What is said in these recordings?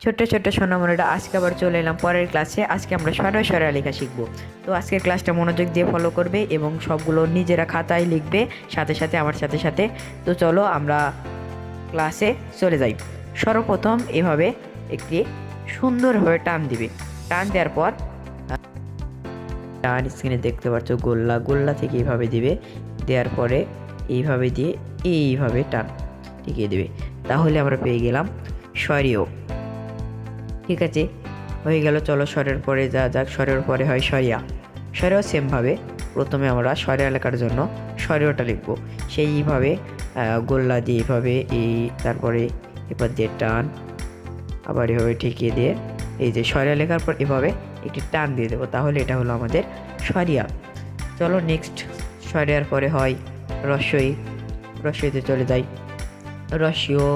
ছোট্ট ছোট্ট সোনামণিরা, আজকে আবার চলে এলাম পরের ক্লাসে। আজকে আমরা সরল সরল লেখা শিখবো। তো আজকের ক্লাসটা মনোযোগ দিয়ে ফলো করবে এবং সবগুলো নিজেরা খাতায় লিখবে সাথে সাথে আমার সাথে সাথে। তো চলো আমরা ক্লাসে চলে যাই। সর্বপ্রথম এভাবে একটি সুন্দরভাবে টান দিবে। টান দেওয়ার পর টান স্ক্রিনে দেখতে পাচ্ছ গোল্লা, গোল্লা থেকে এইভাবে দিবে। দেওয়ার পরে এইভাবে দিয়ে এইভাবে টান টিকিয়ে দেবে। তাহলে আমরা পেয়ে গেলাম সরিয়। ঠিক আছে, হয়ে গেল। চলো স্বরের পরে যা যাক। স্বরের পরে হয় সরিয়া। সরিয়া সেমভাবে প্রথমে আমরা সরিয়া লেখার জন্য সরিয়টা লিখব। সেইভাবে গোল্লা দিয়ে এইভাবে তারপরে এবার দিয়ে টান, আবার এভাবে ঠেকিয়ে দিয়ে এই যে সরিয়া লেখার পর এভাবে একটি টান দিয়ে দেবো। তাহলে এটা হলো আমাদের সরিয়া। চলো নেক্সট, সরিয়ার পরে হয় রস্যই। রস্যইতে চলে যাই। রস্যও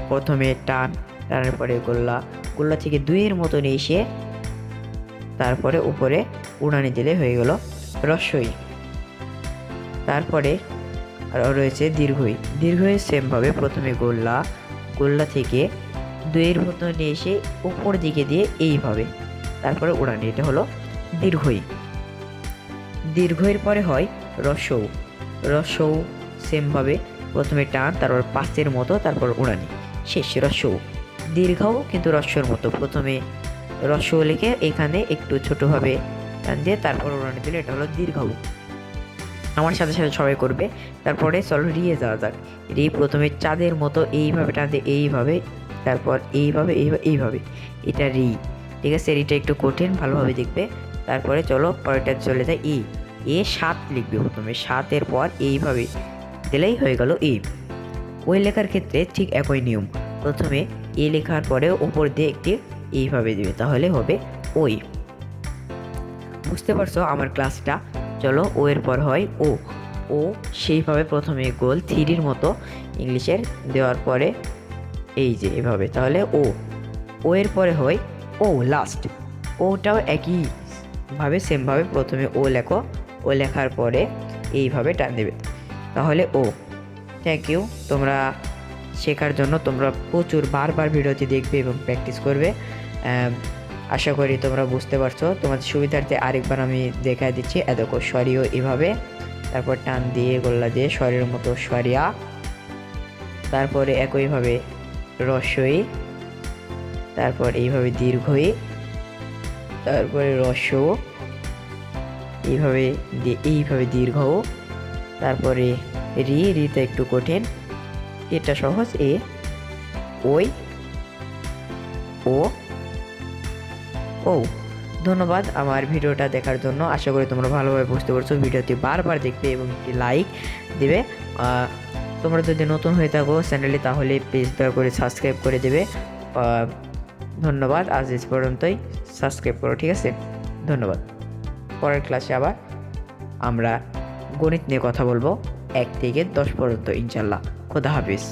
প্রথমে টান, টানের পরে গোল্লা, গোল্লা থেকে দুইয়ের মতন এসে তারপরে উপরে উড়ানি দিলে হয়ে গেল রস্যই। তারপরে রয়েছে দীর্ঘই। দীর্ঘই সেমভাবে প্রথমে গোল্লা, গোল্লা থেকে দুইয়ের মতন এসে উপর দিকে দিয়ে এইভাবে তারপরে উড়ানি, এটা হলো দীর্ঘই। দীর্ঘের পরে হয় রস্যৌ। রস্যৌ সেমভাবে প্রথমে টান, তারপর পাঁচের মতো, তারপর উড়ানি, শেষ রস্যৌ। দীর্ঘও কিন্তু রস্যর মতো, প্রথমে রস্য লিখে এখানে একটু ছোটোভাবে টান দিয়ে তারপর উড়ানি দিলে এটা হলো দীর্ঘও। আমার সাথে সাথে সবাই করবে। তারপরে চলো রিয়ে যাওয়া যাক। রি প্রথমে চাঁদের মতো এইভাবে টান দিয়ে এইভাবে, তারপর এইভাবে এইভাবে, এটা রি। ঠিক আছে, রিটা একটু কঠিন, ভালোভাবে দেখবে। তারপরে চলো পরেরটা চলে যায় ই। এ সাত লিখবে প্রথমে, সাতের পর এইভাবে দিলেই হয়ে গেল ই। ওই লেখার ক্ষেত্রে ঠিক একই নিয়ম, প্রথমে এ লেখার পরে উপর দিয়ে একটি এইভাবে দিবে, তাহলে হবে ওই। বুঝতে পারছো আমার ক্লাসটা? চলো ও এর পর হয় ও। ও সেইভাবে প্রথমে গোল থ্রির মতো ইংলিশের দেওয়ার পরে এই যে এভাবে, তাহলে ও। ও এর পরে হয় ও লাস্ট। ওটাও একইভাবে সেমভাবে প্রথমে ও লেখো, ও লেখার পরে এইভাবে টান দেবে, তাহলে ও। Thank you. তোমরা শেখার জন্য তোমরা প্রচুর বারবার ভিডিওটি দেখবে এবং প্র্যাকটিস করবে। আশা করি তোমরা বুঝতে পারছো। তোমাদের সুবিধার্থে আরেকবার আমি দেখাই দিচ্ছি। দেখো সরিও এভাবে, তারপর টান দিয়ে গোল্লা দিয়ে সরের মতো সরিয়া, তারপরে একইভাবে রস্যই, তারপর এইভাবে দীর্ঘই, তারপরে রস্য, এইভাবে এইভাবে দীর্ঘ, তারপরে রিতে একটু কঠিন, এটা সহজ এ, ওই, ও, ও। ধন্যবাদ আমার ভিডিওটা দেখার জন্য। আশা করি তোমরা ভালোভাবে বুঝতে পারছো। ভিডিওটি বারবার দেখবে এবং একটি লাইক দেবে। তোমরা যদি নতুন হয়ে থাকো চ্যানেলে, তাহলে প্লিজ দয়া করে সাবস্ক্রাইব করে দেবে। ধন্যবাদ। আজ পর্যন্তই। সাবস্ক্রাইব করো, ঠিক আছে? ধন্যবাদ। পরের ক্লাসে আবার আমরা গণিত নিয়ে কথা বলবো 1 থেকে 10 পর্যন্ত ইনশাল্লাহ। খোদা হাফিজ।